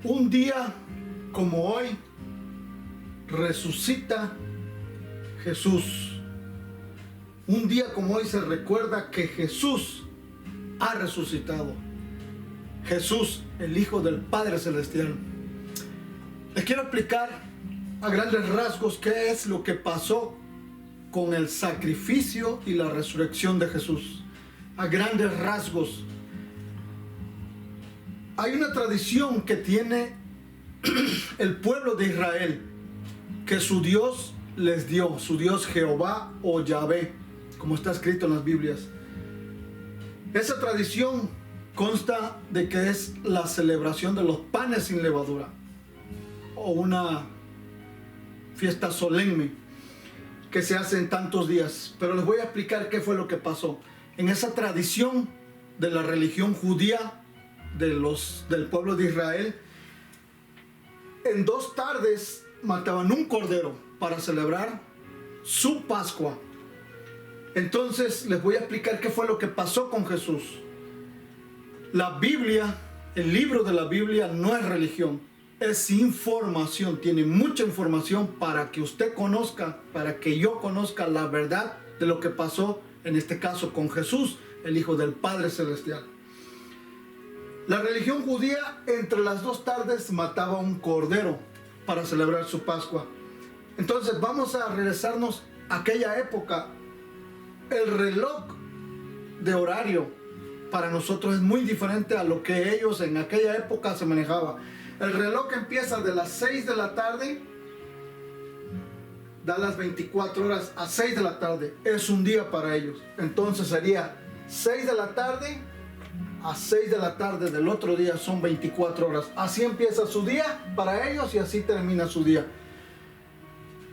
Un día como hoy resucita Jesús. Un día como hoy se recuerda que Jesús ha resucitado. Jesús, el Hijo del Padre Celestial. Les quiero explicar a grandes rasgos qué es lo que pasó con el sacrificio y la resurrección de Jesús. A grandes rasgos. Hay una tradición que tiene el pueblo de Israel, que su Dios les dio, su Dios Jehová o Yahvé, como está escrito en las Biblias. Esa tradición consta de que es la celebración de los panes sin levadura, o una fiesta solemne que se hace en tantos días. Pero les voy a explicar qué fue lo que pasó. En esa tradición de la religión judía, del pueblo de Israel, en 2 tardes mataban un cordero para celebrar su Pascua. Entonces les voy a explicar qué fue lo que pasó con Jesús. La Biblia, el libro de la Biblia no es religión, es información. Tiene mucha información para que usted conozca, para que yo conozca la verdad de lo que pasó, en este caso con Jesús, el Hijo del Padre Celestial. La religión judía, entre las 2 tardes mataba un cordero para celebrar su Pascua. Entonces vamos a regresarnos a aquella época. El reloj de horario para nosotros es muy diferente a lo que ellos en aquella época se manejaba. El reloj empieza de las 6 de la tarde, da las 24 horas a 6 de la tarde. Es un día para ellos. Entonces sería 6 de la tarde a 6 de la tarde del otro día, son 24 horas. Así empieza su día para ellos y así termina su día.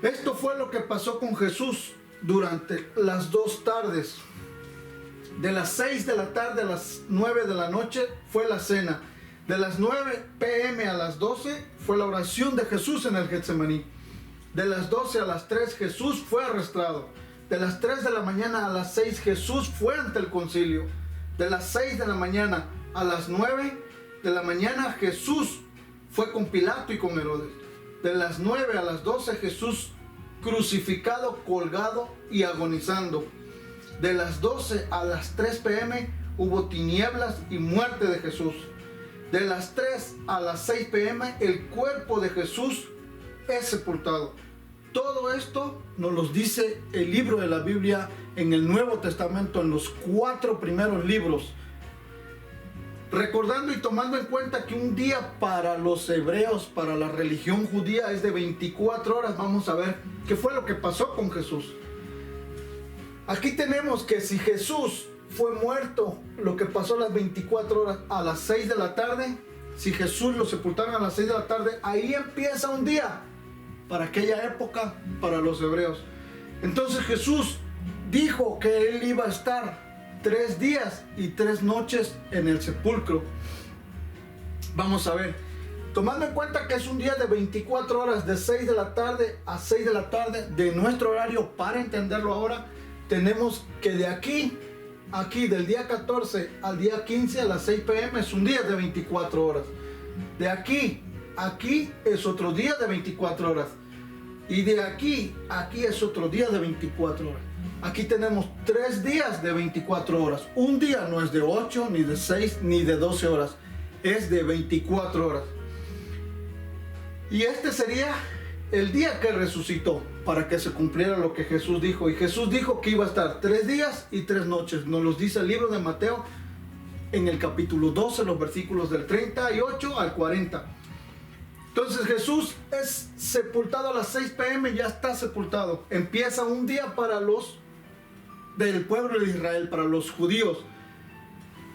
Esto fue lo que pasó con Jesús durante las 2 tardes. De las 6 de la tarde a las 9 de la noche fue la cena. De las 9 p.m. a las 12 fue la oración de Jesús en el Getsemaní. De las 12 a las 3 Jesús fue arrestado. De las 3 de la mañana a las 6 Jesús fue ante el concilio. De las 6 de la mañana a las 9 de la mañana Jesús fue con Pilato y con Herodes. De las 9 a las 12 Jesús crucificado, colgado y agonizando. De las 12 a las 3 p.m. hubo tinieblas y muerte de Jesús. De las 3 a las 6 p.m. el cuerpo de Jesús es sepultado. Todo esto nos lo dice el libro de la Biblia en el Nuevo Testamento, en los 4 primeros libros. Recordando y tomando en cuenta que un día para los hebreos, para la religión judía, es de 24 horas, vamos a ver qué fue lo que pasó con Jesús. Aquí tenemos que si Jesús fue muerto, lo que pasó las 24 horas a las 6 de la tarde, si Jesús lo sepultaron a las 6 de la tarde, ahí empieza un día para aquella época, para los hebreos. Entonces Jesús dijo que él iba a estar 3 días y 3 noches en el sepulcro. Vamos a ver, tomando en cuenta que es un día de 24 horas, de 6 de la tarde a 6 de la tarde de nuestro horario, para entenderlo ahora, tenemos que de aquí del día 14 al día 15 a las 6 p.m. es un día de 24 horas. De aquí es otro día de 24 horas. Y de aquí es otro día de 24 horas. Aquí tenemos 3 días de 24 horas. Un día no es de 8, ni de 6, ni de 12 horas. Es de 24 horas. Y este sería el día que resucitó, para que se cumpliera lo que Jesús dijo. Y Jesús dijo que iba a estar 3 días y 3 noches. Nos los dice el libro de Mateo en el capítulo 12, los versículos del 38 al 40. Entonces Jesús es sepultado a las 6 p.m. ya está sepultado. Empieza un día para los del pueblo de Israel, para los judíos.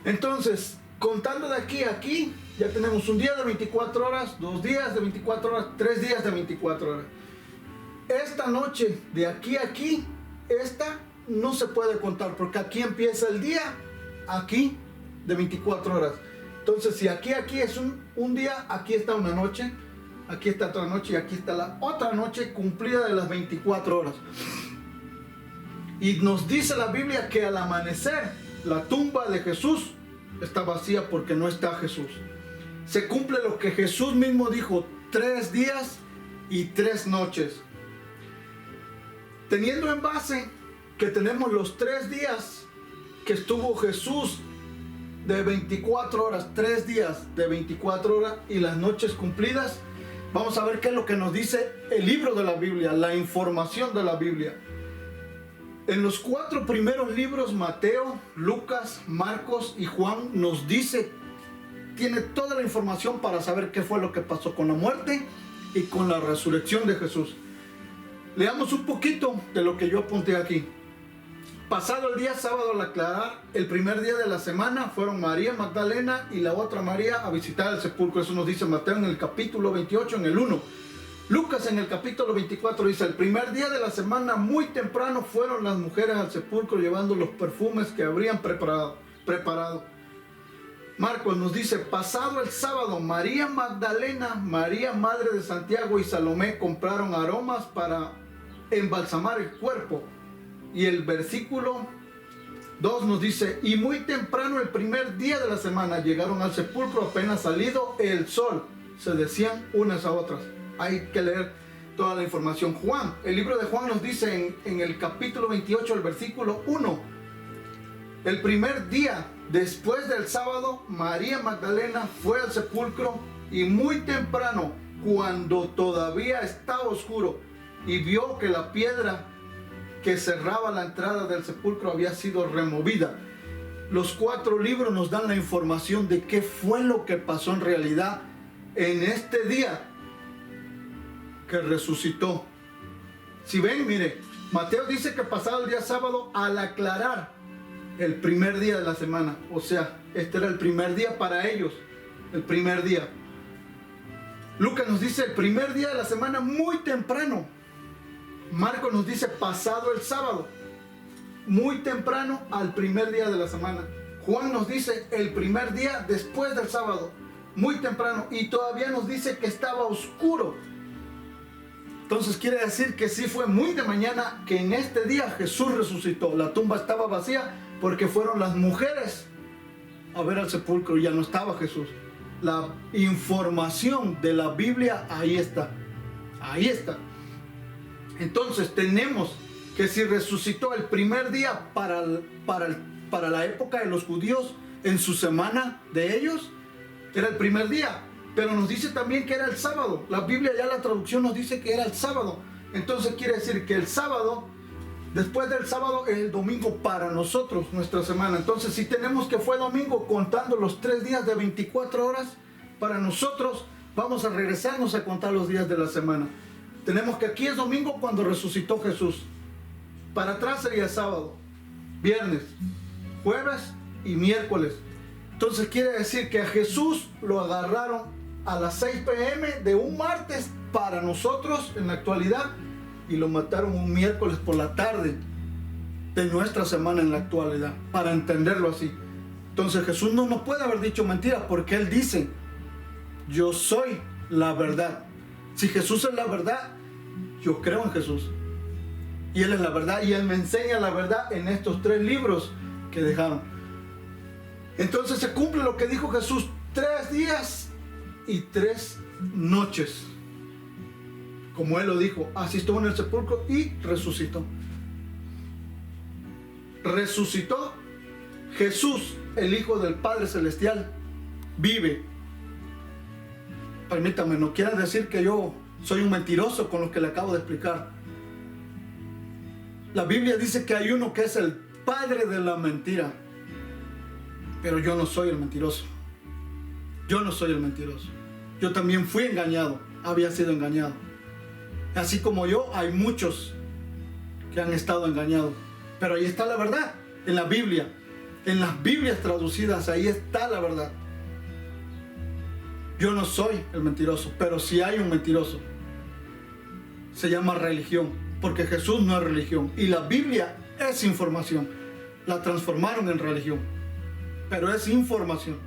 Entonces, contando de aquí a aquí, ya tenemos un día de 24 horas, 2 días de 24 horas, 3 días de 24 horas. Esta noche, de aquí a aquí, esta no se puede contar, porque aquí empieza el día, aquí, de 24 horas. Entonces, si aquí es un día, aquí está una noche, aquí está otra noche y aquí está la otra noche cumplida de las 24 horas. Y nos dice la Biblia que al amanecer, la tumba de Jesús está vacía porque no está Jesús. se cumple lo que Jesús mismo dijo: 3 días y 3 noches. Teniendo en base que tenemos los 3 días que estuvo Jesús de 24 horas, 3 días de 24 horas y las noches cumplidas, vamos a ver qué es lo que nos dice el libro de la Biblia, la información de la Biblia. En los 4 primeros libros, Mateo, Lucas, Marcos y Juan, nos dice, tiene toda la información para saber qué fue lo que pasó con la muerte y con la resurrección de Jesús. Leamos un poquito de lo que yo apunté aquí. Pasado el día sábado al aclarar, el primer día de la semana, fueron María Magdalena y la otra María a visitar el sepulcro. Eso nos dice Mateo en el capítulo 28, en el 1. Lucas en el capítulo 24 dice: el primer día de la semana, muy temprano, fueron las mujeres al sepulcro llevando los perfumes que habrían preparado. Marcos nos dice: pasado el sábado, María Magdalena, María madre de Santiago y Salomé compraron aromas para embalsamar el cuerpo. Y el versículo 2 nos dice: y muy temprano el primer día de la semana llegaron al sepulcro apenas salido el sol. Se decían unas a otras. Hay que leer toda la información. Juan, el libro de Juan nos dice en el capítulo 28, el versículo 1: el primer día después del sábado, María Magdalena fue al sepulcro y muy temprano, cuando todavía estaba oscuro, y vio que la piedra que cerraba la entrada del sepulcro había sido removida. Los 4 libros nos dan la información de qué fue lo que pasó en realidad en este día que resucitó. Si ven, mire, Mateo dice que pasado el día sábado al aclarar, el primer día de la semana, o sea, este era el primer día para ellos, el primer día. Lucas nos dice el primer día de la semana muy temprano. Marcos nos dice pasado el sábado, muy temprano al primer día de la semana. Juan nos dice el primer día después del sábado, muy temprano, y todavía nos dice que estaba oscuro. Entonces quiere decir que sí fue muy de mañana que en este día Jesús resucitó. La tumba estaba vacía porque fueron las mujeres a ver al sepulcro y ya no estaba Jesús. La información de la Biblia ahí está. Ahí está. Entonces tenemos que si resucitó el primer día para la época de los judíos, en su semana de ellos, era el primer día. Pero nos dice también que era el sábado. La Biblia, ya la traducción nos dice que era el sábado. Entonces quiere decir que el sábado, después del sábado, es el domingo para nosotros, nuestra semana. Entonces si tenemos que fue domingo, contando los 3 días de 24 horas, para nosotros vamos a regresarnos a contar los días de la semana. Tenemos que aquí es domingo cuando resucitó Jesús. Para atrás sería sábado, viernes, jueves y miércoles. Entonces quiere decir que a Jesús lo agarraron a las 6 p.m. de un martes para nosotros en la actualidad y lo mataron un miércoles por la tarde de nuestra semana en la actualidad, para entenderlo así. Entonces Jesús no nos puede haber dicho mentiras, porque Él dice: yo soy la verdad. Si Jesús es la verdad, yo creo en Jesús. Y Él es la verdad, y Él me enseña la verdad en estos 3 libros que dejaron. Entonces se cumple lo que dijo Jesús: 3 días y 3 noches. Como Él lo dijo, así estuvo en el sepulcro y resucitó. Resucitó. Jesús, el Hijo del Padre Celestial, vive. Permítame, no quiera decir que yo soy un mentiroso con lo que le acabo de explicar. La Biblia dice que hay uno que es el padre de la mentira. Pero yo no soy el mentiroso. Yo no soy el mentiroso. Yo también fui engañado. Había sido engañado. Así como yo, hay muchos que han estado engañados. Pero ahí está la verdad. En la Biblia. En las Biblias traducidas, ahí está la verdad. Yo no soy el mentiroso. Pero si hay un mentiroso, se llama religión. Porque Jesús no es religión. Y la Biblia es información. La transformaron en religión. Pero es información.